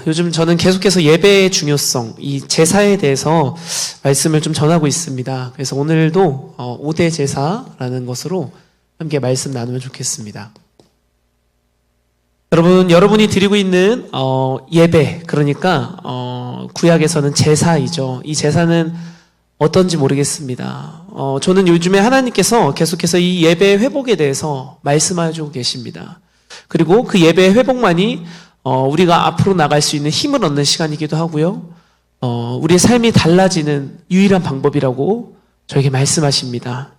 요즘 저는 계속해서 예배의 중요성, 이 제사에 대해서 말씀을 좀 전하고 있습니다. 그래서 오늘도 5대 제사라는 것으로 함께 말씀 나누면 좋겠습니다. 여러분이 드리고 있는 예배, 그러니까 구약에서는 제사이죠. 이 제사는 어떤지 모르겠습니다. 저는 요즘에 하나님께서 계속해서 이 예배 회복에 대해서 말씀하시고 계십니다. 그리고 그 예배 회복만이 우리가 앞으로 나갈 수 있는 힘을 얻는 시간이기도 하고요. 우리의 삶이 달라지는 유일한 방법이라고 저에게 말씀하십니다.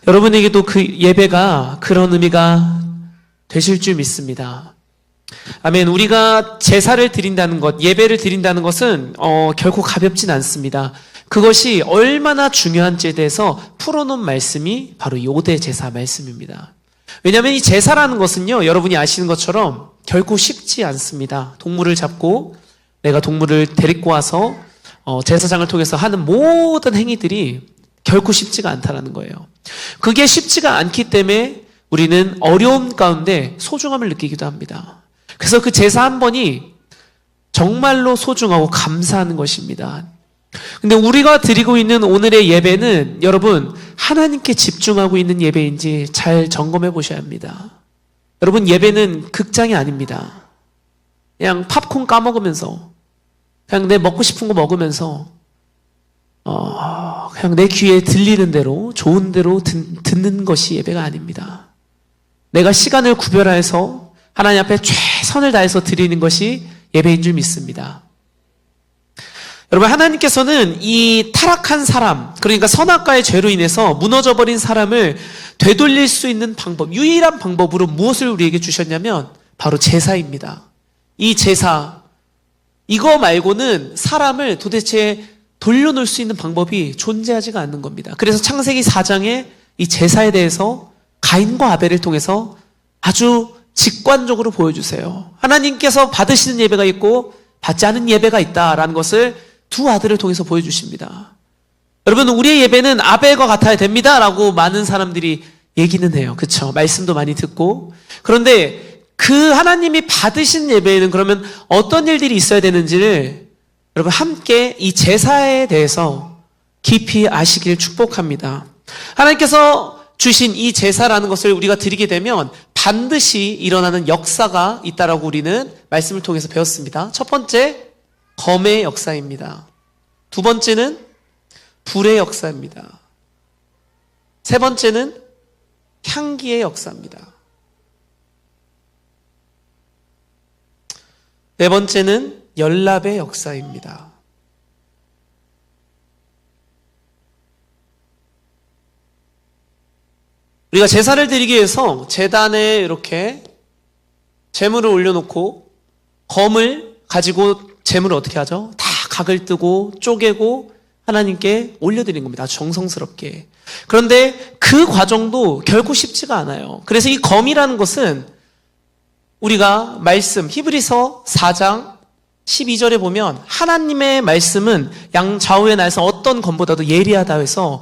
여러분에게도 그 예배가 그런 의미가 되실 줄 믿습니다. 아멘. 우리가 제사를 드린다는 것, 예배를 드린다는 것은 결코 가볍진 않습니다. 그것이 얼마나 중요한지에 대해서 풀어놓은 말씀이 바로 이 5대 제사 말씀입니다. 왜냐하면 이 제사라는 것은요, 여러분이 아시는 것처럼 결코 쉽지 않습니다. 동물을 잡고 내가 동물을 데리고 와서 제사장을 통해서 하는 모든 행위들이 결코 쉽지가 않다는 거예요. 그게 쉽지가 않기 때문에 우리는 어려움 가운데 소중함을 느끼기도 합니다. 그래서 그 제사 한 번이 정말로 소중하고 감사하는 것입니다. 근데 우리가 드리고 있는 오늘의 예배는 여러분 하나님께 집중하고 있는 예배인지 잘 점검해 보셔야 합니다. 여러분 예배는 극장이 아닙니다. 그냥 팝콘 까먹으면서 그냥 내 먹고 싶은 거 먹으면서 그냥 내 귀에 들리는 대로 좋은 대로 듣는 것이 예배가 아닙니다. 내가 시간을 구별해서 하나님 앞에 최선을 다해서 드리는 것이 예배인 줄 믿습니다. 여러분 하나님께서는 이 타락한 사람, 그러니까 선악과의 죄로 인해서 무너져버린 사람을 되돌릴 수 있는 방법, 유일한 방법으로 무엇을 우리에게 주셨냐면 바로 제사입니다. 이 제사, 이거 말고는 사람을 도대체 돌려놓을 수 있는 방법이 존재하지가 않는 겁니다. 그래서 창세기 4장에 이 제사에 대해서 가인과 아벨을 통해서 아주 직관적으로 보여주세요. 하나님께서 받으시는 예배가 있고 받지 않은 예배가 있다라는 것을 두 아들을 통해서 보여주십니다. 여러분 우리의 예배는 아벨과 같아야 됩니다 라고 많은 사람들이 얘기는 해요. 그렇죠? 말씀도 많이 듣고. 그런데 그 하나님이 받으신 예배에는 그러면 어떤 일들이 있어야 되는지를 여러분 함께 이 제사에 대해서 깊이 아시길 축복합니다. 하나님께서 주신 이 제사라는 것을 우리가 드리게 되면 반드시 일어나는 역사가 있다라고 우리는 말씀을 통해서 배웠습니다. 첫 번째, 검의 역사입니다. 두 번째는 불의 역사입니다. 세 번째는 향기의 역사입니다. 네 번째는 연락의 역사입니다. 우리가 제사를 드리기 위해서 제단에 이렇게 제물을 올려놓고 검을 가지고 제물을 어떻게 하죠? 다 각을 뜨고 쪼개고 하나님께 올려드린 겁니다. 아주 정성스럽게. 그런데 그 과정도 결코 쉽지가 않아요. 그래서 이 검이라는 것은 우리가 말씀 히브리서 4장 12절에 보면 하나님의 말씀은 양 좌우에 나서 어떤 검보다도 예리하다 해서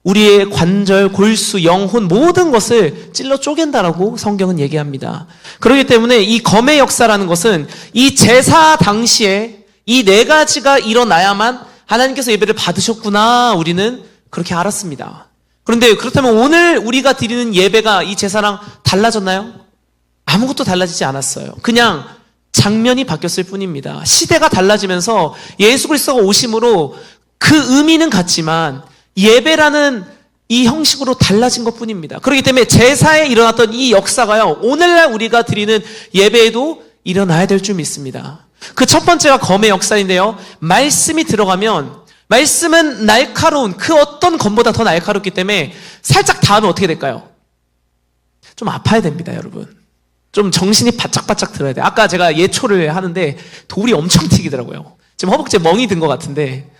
우리의 관절, 골수, 영혼 모든 것을 찔러 쪼갠다라고 성경은 얘기합니다. 그렇기 때문에 이 검의 역사라는 것은 이 제사 당시에 이 네 가지가 일어나야만 하나님께서 예배를 받으셨구나 우리는 그렇게 알았습니다. 그런데 그렇다면 오늘 우리가 드리는 예배가 이 제사랑 달라졌나요? 아무것도 달라지지 않았어요. 그냥 장면이 바뀌었을 뿐입니다. 시대가 달라지면서 예수 그리스도가 오심으로 그 의미는 같지만 예배라는 이 형식으로 달라진 것 뿐입니다. 그렇기 때문에 제사에 일어났던 이 역사가요, 오늘날 우리가 드리는 예배에도 일어나야 될 줄 믿습니다. 그 첫 번째가 검의 역사인데요, 말씀이 들어가면 말씀은 날카로운 그 어떤 검보다 더 날카롭기 때문에 살짝 닿으면 어떻게 될까요? 좀 아파야 됩니다, 여러분. 좀 정신이 바짝바짝 들어야 돼요. 아까 제가 예초를 하는데 돌이 엄청 튀기더라고요. 지금 허벅지에 멍이 든 것 같은데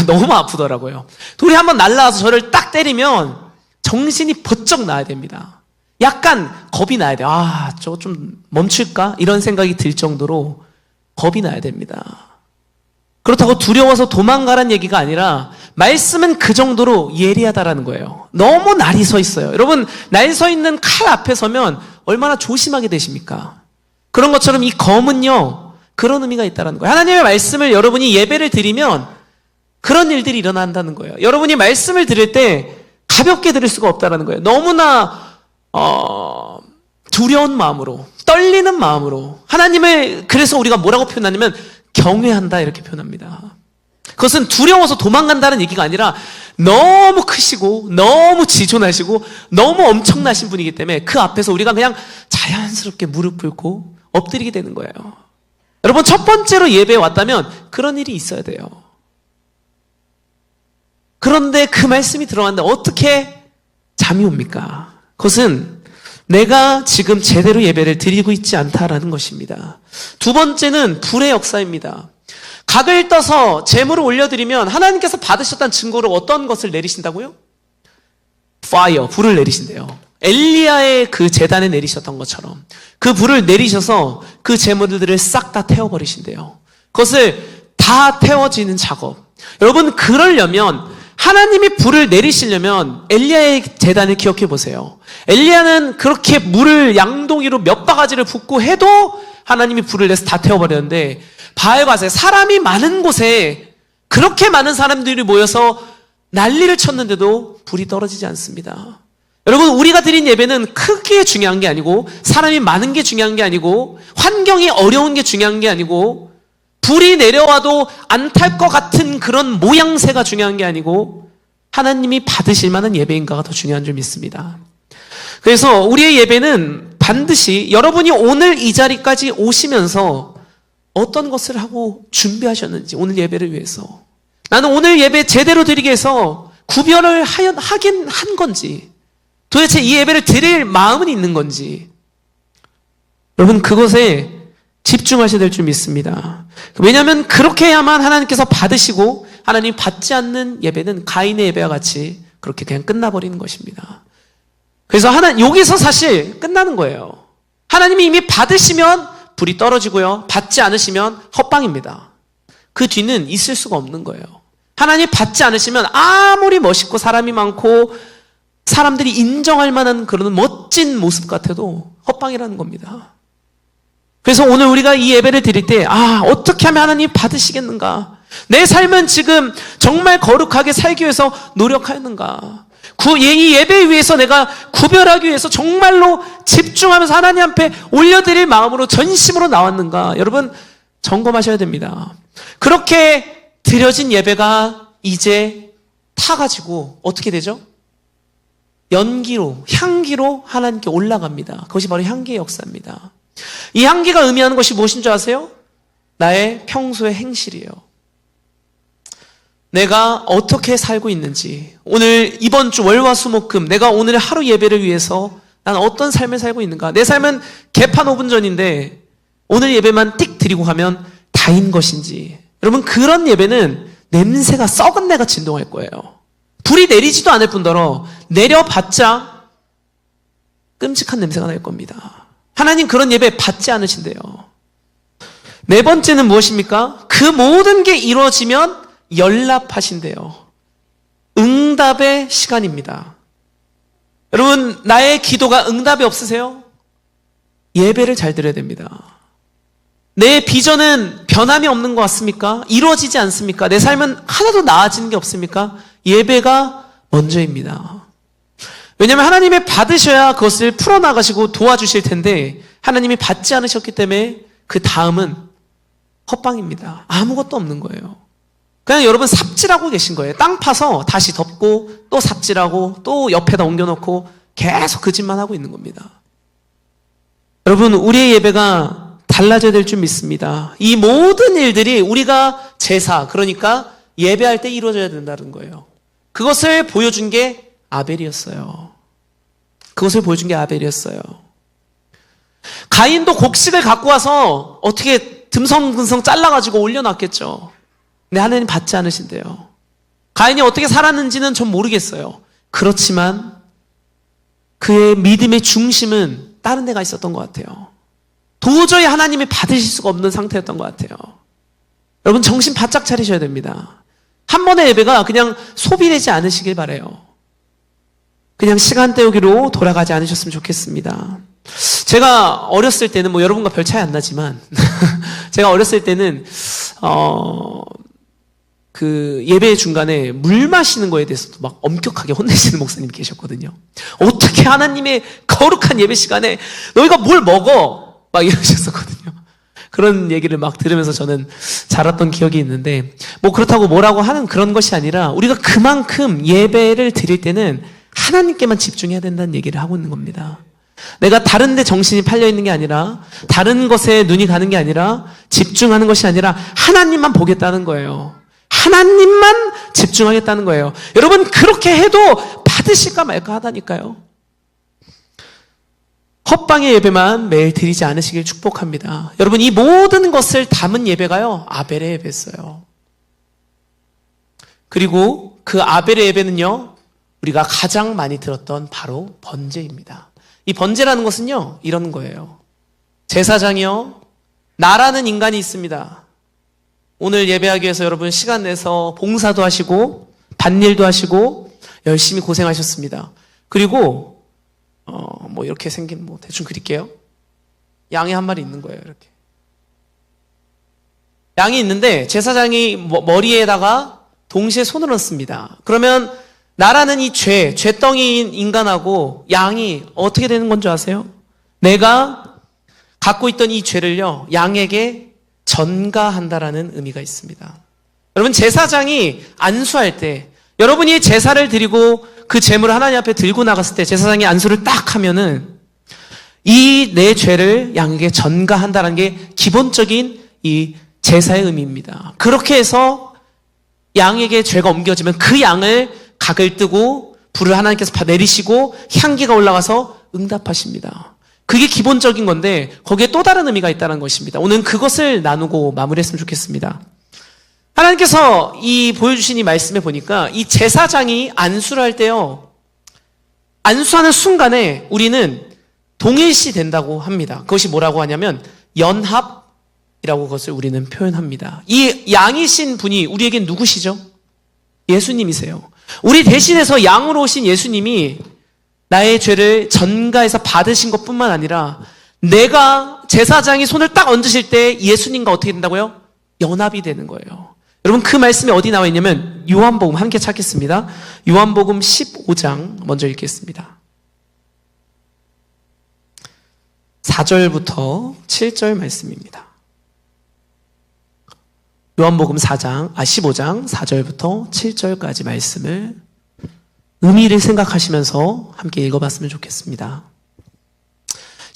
너무 아프더라고요. 돌이 한번 날라와서 저를 딱 때리면 정신이 번쩍 나야 됩니다. 약간 겁이 나야 돼요. 저거 좀 멈출까? 이런 생각이 들 정도로 겁이 나야 됩니다. 그렇다고 두려워서 도망가란 얘기가 아니라 말씀은 그 정도로 예리하다라는 거예요. 너무 날이 서 있어요. 여러분, 날 서 있는 칼 앞에 서면 얼마나 조심하게 되십니까? 그런 것처럼 이 검은요, 그런 의미가 있다는 거예요. 하나님의 말씀을 여러분이 예배를 드리면 그런 일들이 일어난다는 거예요. 여러분이 말씀을 들을 때 가볍게 들을 수가 없다는 거예요. 너무나 두려운 마음으로, 떨리는 마음으로 하나님을, 그래서 우리가 뭐라고 표현하냐면 경외한다 이렇게 표현합니다. 그것은 두려워서 도망간다는 얘기가 아니라 너무 크시고 너무 지존하시고 너무 엄청나신 분이기 때문에 그 앞에서 우리가 그냥 자연스럽게 무릎 꿇고 엎드리게 되는 거예요. 여러분, 첫 번째로 예배에 왔다면 그런 일이 있어야 돼요. 그런데 그 말씀이 들어왔는데 어떻게 잠이 옵니까? 그것은 내가 지금 제대로 예배를 드리고 있지 않다라는 것입니다. 두 번째는 불의 역사입니다. 각을 떠서 제물을 올려드리면 하나님께서 받으셨다는 증거로 어떤 것을 내리신다고요? Fire, 불을 내리신대요. 엘리야의 그 제단에 내리셨던 것처럼 그 불을 내리셔서 그 제물들을 싹 다 태워버리신대요. 그것을 다 태워지는 작업. 여러분, 그러려면, 하나님이 불을 내리시려면 엘리야의 제단을 기억해 보세요. 엘리야는 그렇게 물을 양동이로 몇 바가지를 붓고 해도 하나님이 불을 내서 다 태워버렸는데, 바알과세, 사람이 많은 곳에 그렇게 많은 사람들이 모여서 난리를 쳤는데도 불이 떨어지지 않습니다. 여러분, 우리가 드린 예배는 크기에 중요한 게 아니고, 사람이 많은 게 중요한 게 아니고, 환경이 어려운 게 중요한 게 아니고, 불이 내려와도 안 탈 것 같은 그런 모양새가 중요한 게 아니고, 하나님이 받으실 만한 예배인가가 더 중요한 줄 믿습니다. 그래서 우리의 예배는 반드시 여러분이 오늘 이 자리까지 오시면서 어떤 것을 하고 준비하셨는지, 오늘 예배를 위해서 나는 오늘 예배 제대로 드리기 위해서 구별을 하긴 한 건지, 도대체 이 예배를 드릴 마음은 있는 건지, 여러분 그것에 집중하셔야 될 줄 믿습니다. 왜냐하면 그렇게 해야만 하나님께서 받으시고, 하나님 받지 않는 예배는 가인의 예배와 같이 그렇게 그냥 끝나버리는 것입니다. 그래서 여기서 사실 끝나는 거예요. 하나님이 이미 받으시면 불이 떨어지고요, 받지 않으시면 헛방입니다. 그 뒤는 있을 수가 없는 거예요. 하나님 받지 않으시면 아무리 멋있고 사람이 많고 사람들이 인정할 만한 그런 멋진 모습 같아도 헛방이라는 겁니다. 그래서 오늘 우리가 이 예배를 드릴 때, 어떻게 하면 하나님 받으시겠는가? 내 삶은 지금 정말 거룩하게 살기 위해서 노력하였는가? 이 예배를 위해서 내가 구별하기 위해서 정말로 집중하면서 하나님 앞에 올려드릴 마음으로 전심으로 나왔는가? 여러분, 점검하셔야 됩니다. 그렇게 드려진 예배가 이제 타가지고 어떻게 되죠? 연기로, 향기로 하나님께 올라갑니다. 그것이 바로 향기의 역사입니다. 이 향기가 의미하는 것이 무엇인 줄 아세요? 나의 평소의 행실이에요. 내가 어떻게 살고 있는지, 오늘 이번 주 월화수목금 내가 오늘 하루 예배를 위해서 난 어떤 삶을 살고 있는가? 내 삶은 개판 5분 전인데 오늘 예배만 띡 드리고 가면 다인 것인지, 여러분 그런 예배는 냄새가, 썩은 내가 진동할 거예요. 불이 내리지도 않을 뿐더러 내려봤자 끔찍한 냄새가 날 겁니다. 하나님 그런 예배 받지 않으신대요. 네 번째는 무엇입니까? 그 모든 게 이루어지면 연락하신대요. 응답의 시간입니다. 여러분, 나의 기도가 응답이 없으세요? 예배를 잘 드려야 됩니다. 내 비전은 변함이 없는 것 같습니까? 이루어지지 않습니까? 내 삶은 하나도 나아지는 게 없습니까? 예배가 먼저입니다. 왜냐하면 하나님이 받으셔야 그것을 풀어나가시고 도와주실 텐데, 하나님이 받지 않으셨기 때문에 그 다음은 헛방입니다. 아무것도 없는 거예요. 그냥 여러분 삽질하고 계신 거예요. 땅 파서 다시 덮고 또 삽질하고 또 옆에다 옮겨놓고 계속 그 짓만 하고 있는 겁니다. 여러분, 우리의 예배가 달라져야 될 줄 믿습니다. 이 모든 일들이 우리가 제사, 그러니까 예배할 때 이루어져야 된다는 거예요. 그것을 보여준 게 아벨이었어요. 그것을 보여준 게 아벨이었어요. 가인도 곡식을 갖고 와서 어떻게 듬성듬성 잘라가지고 올려놨겠죠. 근데 하나님 받지 않으신대요. 가인이 어떻게 살았는지는 전 모르겠어요. 그렇지만 그의 믿음의 중심은 다른 데가 있었던 것 같아요. 도저히 하나님이 받으실 수가 없는 상태였던 것 같아요. 여러분 정신 바짝 차리셔야 됩니다. 한 번의 예배가 그냥 소비되지 않으시길 바라요. 그냥 시간 때우기로 돌아가지 않으셨으면 좋겠습니다. 제가 어렸을 때는 뭐 여러분과 별 차이 안 나지만 제가 어렸을 때는 그 예배 중간에 물 마시는 거에 대해서도 막 엄격하게 혼내시는 목사님이 계셨거든요. 어떻게 하나님의 거룩한 예배 시간에 너희가 뭘 먹어? 막 이러셨었거든요. 그런 얘기를 막 들으면서 저는 자랐던 기억이 있는데, 뭐 그렇다고 뭐라고 하는 그런 것이 아니라 우리가 그만큼 예배를 드릴 때는 하나님께만 집중해야 된다는 얘기를 하고 있는 겁니다. 내가 다른 데 정신이 팔려 있는 게 아니라, 다른 것에 눈이 가는 게 아니라, 집중하는 것이 아니라 하나님만 보겠다는 거예요. 하나님만 집중하겠다는 거예요. 여러분, 그렇게 해도 받으실까 말까 하다니까요. 헛방의 예배만 매일 드리지 않으시길 축복합니다. 여러분, 이 모든 것을 담은 예배가요, 아벨의 예배였어요. 그리고 그 아벨의 예배는요, 우리가 가장 많이 들었던 바로 번제입니다. 이 번제라는 것은요, 이런 거예요. 제사장이요, 나라는 인간이 있습니다. 오늘 예배하기 위해서 여러분 시간 내서 봉사도 하시고 밭일도 하시고 열심히 고생하셨습니다. 그리고 뭐 이렇게 생긴, 뭐 대충 그릴게요. 양이 한 마리 있는 거예요. 이렇게 양이 있는데 제사장이 머리에다가 동시에 손을 얹습니다. 그러면 나라는 이 죄덩이인 인간하고 양이 어떻게 되는 건 줄 아세요? 내가 갖고 있던 이 죄를요, 양에게 전가한다라는 의미가 있습니다. 여러분, 제사장이 안수할 때, 여러분이 제사를 드리고 그 제물을 하나님 앞에 들고 나갔을 때 제사장이 안수를 딱 하면은 이 내 죄를 양에게 전가한다는 게 기본적인 이 제사의 의미입니다. 그렇게 해서 양에게 죄가 옮겨지면 그 양을 각을 뜨고 불을 하나님께서 내리시고 향기가 올라가서 응답하십니다. 그게 기본적인 건데 거기에 또 다른 의미가 있다는 것입니다. 오늘 그것을 나누고 마무리했으면 좋겠습니다. 하나님께서 이 보여주신 이 말씀에 보니까 이 제사장이 안수를 할 때요, 안수하는 순간에 우리는 동일시 된다고 합니다. 그것이 뭐라고 하냐면 연합이라고 그것을 우리는 표현합니다. 이 양이신 분이 우리에겐 누구시죠? 예수님이세요. 우리 대신해서 양으로 오신 예수님이 나의 죄를 전가해서 받으신 것뿐만 아니라 내가 제사장이 손을 딱 얹으실 때 예수님과 어떻게 된다고요? 연합이 되는 거예요. 여러분, 그 말씀이 어디 나와 있냐면 요한복음, 함께 찾겠습니다. 요한복음 15장 먼저 읽겠습니다. 4절부터 7절 말씀입니다. 요한복음 15장 4절부터 7절까지 말씀을 의미를 생각하시면서 함께 읽어봤으면 좋겠습니다.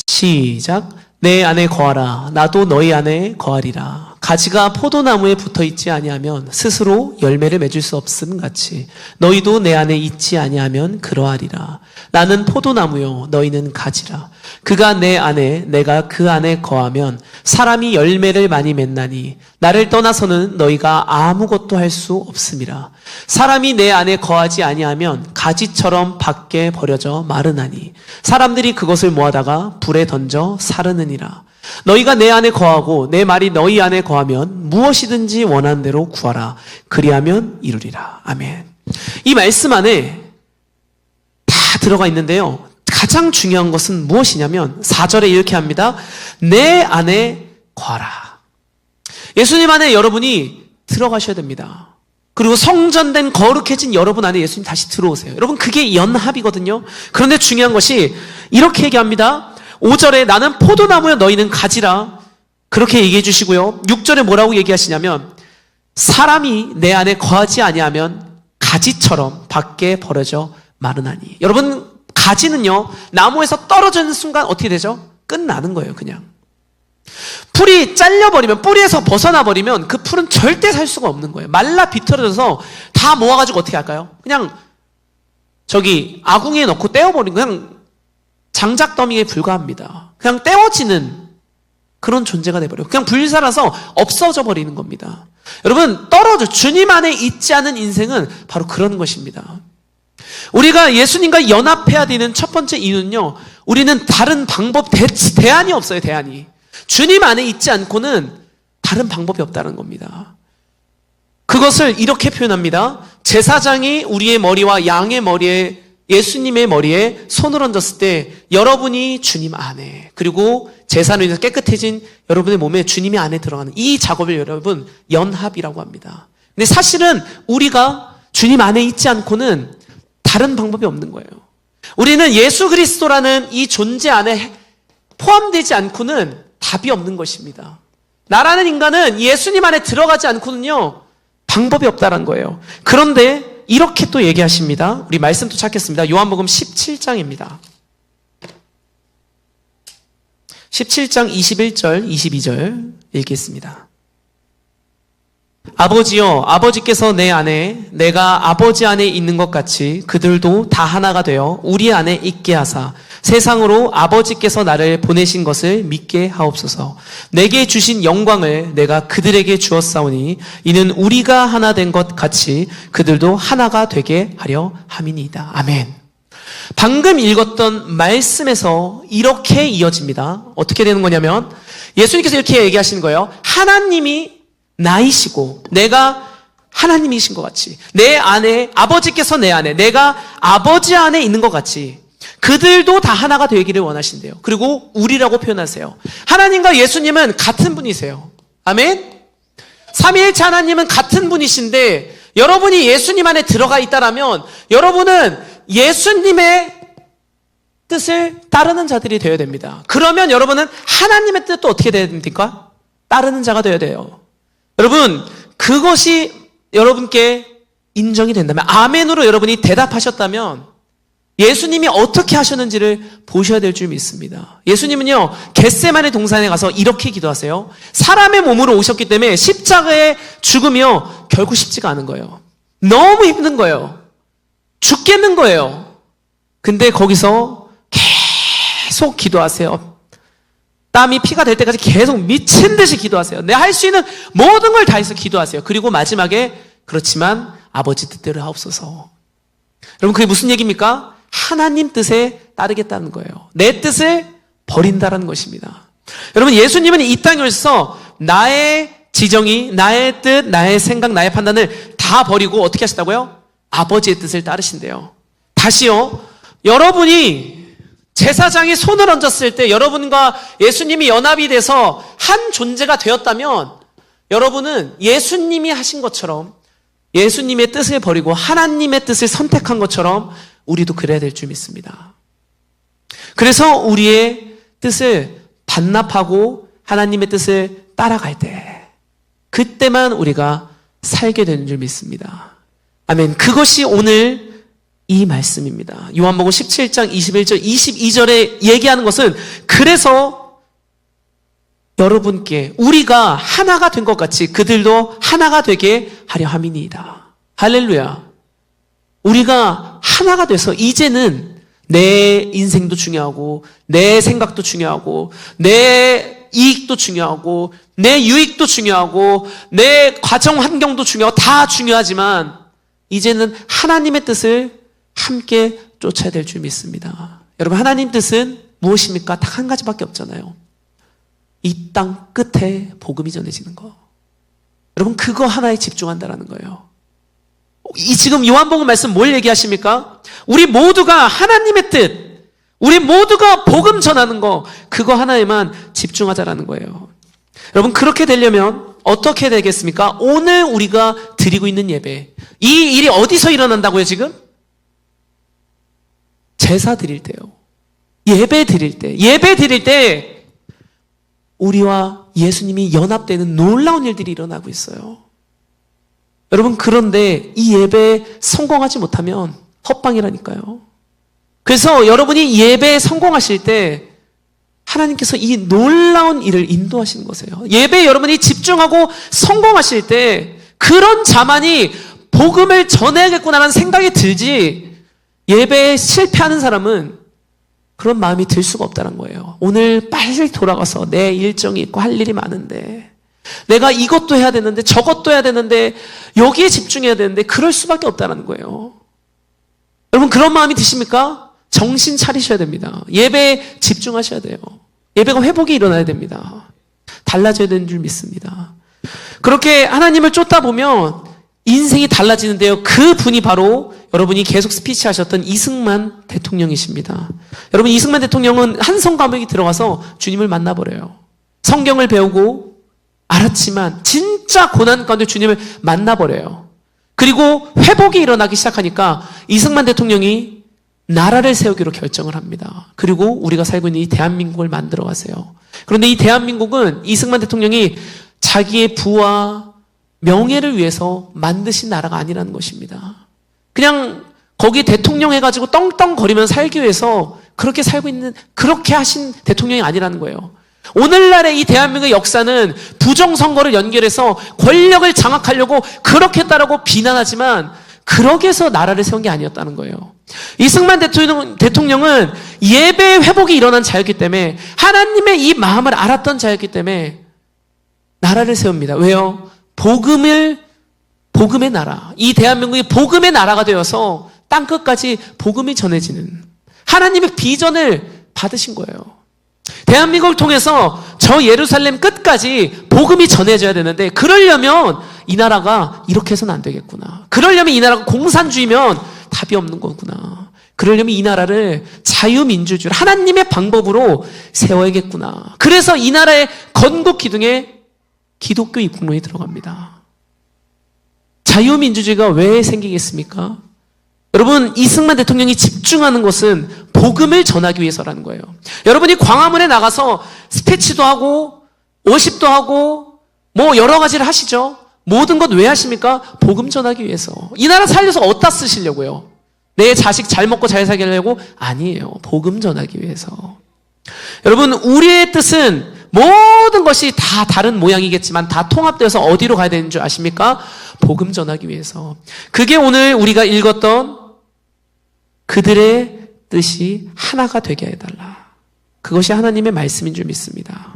시작. 내 안에 거하라. 나도 너희 안에 거하리라. 가지가 포도나무에 붙어있지 아니하면 스스로 열매를 맺을 수 없음 같이 너희도 내 안에 있지 아니하면 그러하리라. 나는 포도나무요 너희는 가지라. 그가 내 안에 내가 그 안에 거하면 사람이 열매를 많이 맺나니 나를 떠나서는 너희가 아무것도 할 수 없음이라. 사람이 내 안에 거하지 아니하면 가지처럼 밖에 버려져 마르나니 사람들이 그것을 모아다가 불에 던져 사르느니라. 너희가 내 안에 거하고 내 말이 너희 안에 거하면 무엇이든지 원하는 대로 구하라. 그리하면 이루리라. 아멘. 이 말씀 안에 다 들어가 있는데요, 가장 중요한 것은 무엇이냐면 4절에 이렇게 합니다. 내 안에 거하라. 예수님 안에 여러분이 들어가셔야 됩니다. 그리고 성전된 거룩해진 여러분 안에 예수님 다시 들어오세요. 여러분, 그게 연합이거든요. 그런데 중요한 것이 이렇게 얘기합니다. 5절에 나는 포도나무여 너희는 가지라. 그렇게 얘기해 주시고요. 6절에 뭐라고 얘기하시냐면 사람이 내 안에 거하지 아니하면 가지처럼 밖에 버려져 마르나니. 여러분, 가지는요, 나무에서 떨어지는 순간 어떻게 되죠? 끝나는 거예요. 그냥 풀이 잘려버리면, 뿌리에서 벗어나버리면 그 풀은 절대 살 수가 없는 거예요. 말라 비틀어져서 다 모아가지고 어떻게 할까요? 그냥 저기 아궁이에 넣고 떼어버리는, 그냥 장작더미에 불과합니다. 그냥 떼어지는 그런 존재가 돼버려요. 그냥 불살아서 없어져 버리는 겁니다. 여러분, 주님 안에 있지 않은 인생은 바로 그런 것입니다. 우리가 예수님과 연합해야 되는 첫 번째 이유는요, 우리는 다른 방법, 대안이 없어요. 대안이. 주님 안에 있지 않고는 다른 방법이 없다는 겁니다. 그것을 이렇게 표현합니다. 제사장이 우리의 머리와 양의 머리에 예수님의 머리에 손을 얹었을 때 여러분이 주님 안에, 그리고 제사로 인해서 깨끗해진 여러분의 몸에 주님이 안에 들어가는 이 작업을 여러분 연합이라고 합니다. 근데 사실은 우리가 주님 안에 있지 않고는 다른 방법이 없는 거예요. 우리는 예수 그리스도라는 이 존재 안에 포함되지 않고는 답이 없는 것입니다. 나라는 인간은 예수님 안에 들어가지 않고는요 방법이 없다는 거예요. 그런데 이렇게 또 얘기하십니다. 우리 말씀 또 찾겠습니다. 요한복음 17장입니다. 17장 21절, 22절 읽겠습니다. 아버지여, 아버지께서 내 안에, 내가 아버지 안에 있는 것 같이 그들도 다 하나가 되어 우리 안에 있게 하사 세상으로 아버지께서 나를 보내신 것을 믿게 하옵소서. 내게 주신 영광을 내가 그들에게 주었사오니 이는 우리가 하나 된 것 같이 그들도 하나가 되게 하려 함이니이다. 아멘. 방금 읽었던 말씀에서 이렇게 이어집니다. 어떻게 되는 거냐면 예수님께서 이렇게 얘기하시는 거예요. 하나님이 나이시고 내가 하나님이신 것 같이 내 안에, 아버지께서 내 안에, 내가 아버지 안에 있는 것 같이 그들도 다 하나가 되기를 원하신대요. 그리고 우리라고 표현하세요. 하나님과 예수님은 같은 분이세요. 아멘? 삼위일체 하나님은 같은 분이신데 여러분이 예수님 안에 들어가 있다라면 여러분은 예수님의 뜻을 따르는 자들이 되어야 됩니다. 그러면 여러분은 하나님의 뜻도 어떻게 되어야 됩니까? 따르는 자가 되어야 돼요. 여러분, 그것이 여러분께 인정이 된다면, 아멘으로 여러분이 대답하셨다면 예수님이 어떻게 하셨는지를 보셔야 될 줄 믿습니다. 예수님은요, 겟세마네 동산에 가서 이렇게 기도하세요. 사람의 몸으로 오셨기 때문에 십자가의 죽음이요, 결코 쉽지가 않은 거예요. 너무 힘든 거예요. 죽겠는 거예요. 근데 거기서 계속 기도하세요. 땀이 피가 될 때까지 계속 미친 듯이 기도하세요. 내가 할 수 있는 모든 걸 다해서 기도하세요. 그리고 마지막에 그렇지만 아버지 뜻대로 하옵소서. 여러분 그게 무슨 얘기입니까? 하나님 뜻에 따르겠다는 거예요. 내 뜻을 버린다는 것입니다. 여러분 예수님은 이 땅에 오셔서 나의 지정이, 나의 뜻, 나의 생각, 나의 판단을 다 버리고 어떻게 하셨다고요? 아버지의 뜻을 따르신대요. 다시요. 여러분이 제사장이 손을 얹었을 때 여러분과 예수님이 연합이 돼서 한 존재가 되었다면 여러분은 예수님이 하신 것처럼 예수님의 뜻을 버리고 하나님의 뜻을 선택한 것처럼 우리도 그래야 될 줄 믿습니다. 그래서 우리의 뜻을 반납하고 하나님의 뜻을 따라갈 때 그때만 우리가 살게 되는 줄 믿습니다. 아멘. 그것이 오늘 이 말씀입니다. 요한복음 17장 21절 22절에 얘기하는 것은 그래서 여러분께 우리가 하나가 된 것 같이 그들도 하나가 되게 하려 함이니이다. 할렐루야. 우리가 하나가 돼서 이제는 내 인생도 중요하고 내 생각도 중요하고 내 이익도 중요하고 내 유익도 중요하고 내 가정 환경도 중요하고 다 중요하지만 이제는 하나님의 뜻을 함께 쫓아야 될 줄 믿습니다. 여러분 하나님 뜻은 무엇입니까? 딱 한 가지밖에 없잖아요. 이 땅 끝에 복음이 전해지는 거. 여러분 그거 하나에 집중한다라는 거예요. 이 지금 요한복음 말씀 뭘 얘기하십니까? 우리 모두가 하나님의 뜻, 우리 모두가 복음 전하는 거 그거 하나에만 집중하자라는 거예요. 여러분 그렇게 되려면 어떻게 되겠습니까? 오늘 우리가 드리고 있는 예배, 이 일이 어디서 일어난다고요 지금? 제사 드릴 때요. 예배 드릴 때 우리와 예수님이 연합되는 놀라운 일들이 일어나고 있어요. 여러분 그런데 이 예배에 성공하지 못하면 헛방이라니까요. 그래서 여러분이 예배에 성공하실 때 하나님께서 이 놀라운 일을 인도하시는 거세요. 예배에 여러분이 집중하고 성공하실 때 그런 자만이 복음을 전해야겠구나라는 생각이 들지 예배에 실패하는 사람은 그런 마음이 들 수가 없다는 거예요. 오늘 빨리 돌아가서 내 일정이 있고 할 일이 많은데 내가 이것도 해야 되는데 저것도 해야 되는데 여기에 집중해야 되는데 그럴 수밖에 없다는 거예요. 여러분 그런 마음이 드십니까? 정신 차리셔야 됩니다. 예배에 집중하셔야 돼요. 예배가 회복이 일어나야 됩니다. 달라져야 되는 줄 믿습니다. 그렇게 하나님을 쫓다 보면 인생이 달라지는데요. 그 분이 바로 여러분이 계속 스피치 하셨던 이승만 대통령이십니다. 여러분, 이승만 대통령은 한 성감옥에 들어가서 주님을 만나버려요. 성경을 배우고 알았지만 진짜 고난 가운데 주님을 만나버려요. 그리고 회복이 일어나기 시작하니까 이승만 대통령이 나라를 세우기로 결정을 합니다. 그리고 우리가 살고 있는 이 대한민국을 만들어 가세요. 그런데 이 대한민국은 이승만 대통령이 자기의 부와 명예를 위해서 만드신 나라가 아니라는 것입니다. 그냥 거기 대통령 해가지고 떵떵거리면 살기 위해서 그렇게 살고 있는, 그렇게 하신 대통령이 아니라는 거예요. 오늘날의 이 대한민국의 역사는 부정선거를 연결해서 권력을 장악하려고 그렇게 했다라고 비난하지만 그러기 위해서 나라를 세운 게 아니었다는 거예요. 이승만 대통령은 예배의 회복이 일어난 자였기 때문에, 하나님의 이 마음을 알았던 자였기 때문에 나라를 세웁니다. 왜요? 복음의 나라, 이 대한민국이 복음의 나라가 되어서 땅끝까지 복음이 전해지는 하나님의 비전을 받으신 거예요. 대한민국을 통해서 저 예루살렘 끝까지 복음이 전해져야 되는데, 그러려면 이 나라가 이렇게 해서는 안 되겠구나. 그러려면 이 나라가 공산주의면 답이 없는 거구나. 그러려면 이 나라를 자유민주주의, 하나님의 방법으로 세워야겠구나. 그래서 이 나라의 건국 기둥에 기독교 입국론이 들어갑니다. 자유민주주의가 왜 생기겠습니까? 여러분, 이승만 대통령이 집중하는 것은 복음을 전하기 위해서라는 거예요. 여러분이 광화문에 나가서 스피치도 하고 워십도 하고 뭐 여러 가지를 하시죠. 모든 것 왜 하십니까? 복음 전하기 위해서. 이 나라 살려서 어디다 쓰시려고요? 내 자식 잘 먹고 잘 살게 하려고? 아니에요. 복음 전하기 위해서. 여러분, 우리의 뜻은 모든 것이 다 다른 모양이겠지만 다 통합되어서 어디로 가야 되는 줄 아십니까? 복음 전하기 위해서. 그게 오늘 우리가 읽었던 그들의 뜻이 하나가 되게 해달라. 그것이 하나님의 말씀인 줄 믿습니다.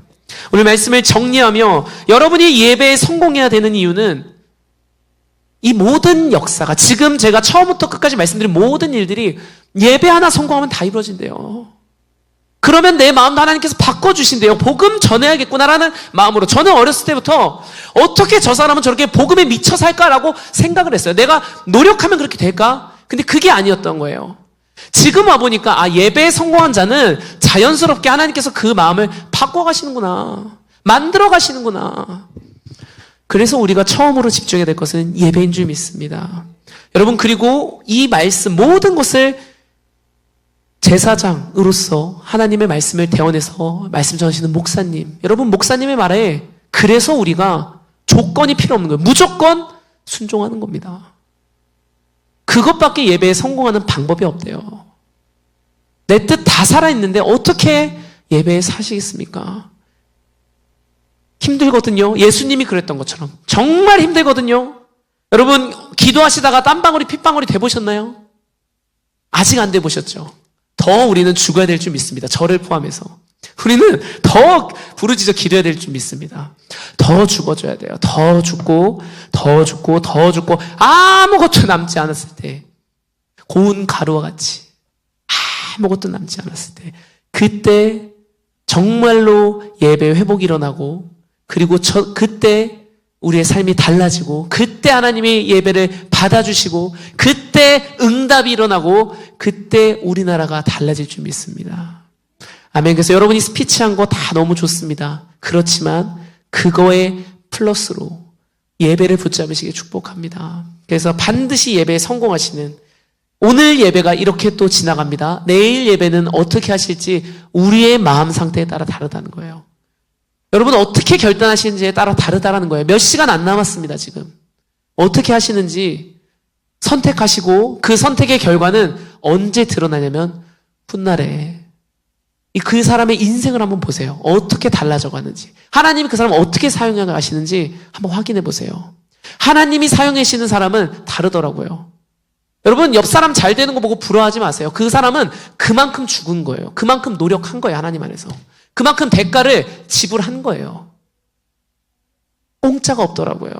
오늘 말씀을 정리하며, 여러분이 예배에 성공해야 되는 이유는 이 모든 역사가, 지금 제가 처음부터 끝까지 말씀드린 모든 일들이 예배 하나 성공하면 다 이루어진대요. 그러면 내 마음도 하나님께서 바꿔주신대요. 복음 전해야겠구나라는 마음으로. 저는 어렸을 때부터 어떻게 저 사람은 저렇게 복음에 미쳐 살까라고 생각을 했어요. 내가 노력하면 그렇게 될까? 근데 그게 아니었던 거예요. 지금 와보니까 예배에 성공한 자는 자연스럽게 하나님께서 그 마음을 바꿔가시는구나, 만들어 가시는구나. 그래서 우리가 처음으로 집중해야 될 것은 예배인 줄 믿습니다. 여러분, 그리고 이 말씀 모든 것을 제사장으로서 하나님의 말씀을 대원해서 말씀 전하시는 목사님, 여러분, 목사님의 말에 그래서 우리가 조건이 필요 없는 거예요. 무조건 순종하는 겁니다. 그것밖에 예배에 성공하는 방법이 없대요. 내 뜻 다 살아있는데 어떻게 예배에 사시겠습니까? 힘들거든요. 예수님이 그랬던 것처럼 정말 힘들거든요. 여러분, 기도하시다가 땀방울이 핏방울이 돼보셨나요? 아직 안 돼보셨죠? 더 우리는 죽어야 될 줄 믿습니다. 저를 포함해서 우리는 더 부르짖어 기도해야 될 줄 믿습니다. 더 죽어줘야 돼요. 더 죽고 더 죽고 더 죽고 아무것도 남지 않았을 때, 고운 가루와 같이 아무것도 남지 않았을 때, 그때 정말로 예배 회복이 일어나고, 그리고 그때 우리의 삶이 달라지고, 그때 하나님이 예배를 받아주시고, 그때 응답이 일어나고, 그때 우리나라가 달라질 줄 믿습니다. 아멘. 그래서 여러분이 스피치한 거 다 너무 좋습니다. 그렇지만 그거에 플러스로 예배를 붙잡으시길 축복합니다. 그래서 반드시 예배에 성공하시는, 오늘 예배가 이렇게 또 지나갑니다. 내일 예배는 어떻게 하실지 우리의 마음 상태에 따라 다르다는 거예요. 여러분, 어떻게 결단하시는지에 따라 다르다라는 거예요. 몇 시간 안 남았습니다. 지금 어떻게 하시는지 선택하시고, 그 선택의 결과는 언제 드러나냐면 훗날에 그 사람의 인생을 한번 보세요. 어떻게 달라져 가는지, 하나님이 그 사람을 어떻게 사용해 가시는지 한번 확인해 보세요. 하나님이 사용해 주시는 사람은 다르더라고요. 여러분, 옆 사람 잘 되는 거 보고 부러워하지 마세요. 그 사람은 그만큼 죽은 거예요. 그만큼 노력한 거예요. 하나님 안에서 그만큼 대가를 지불한 거예요. 공짜가 없더라고요.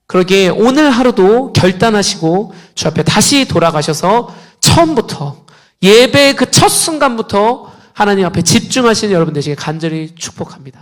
그러기에 오늘 하루도 결단하시고 주 앞에 다시 돌아가셔서 처음부터, 예배의 그 첫 순간부터 하나님 앞에 집중하시는 여러분 되시길 간절히 축복합니다.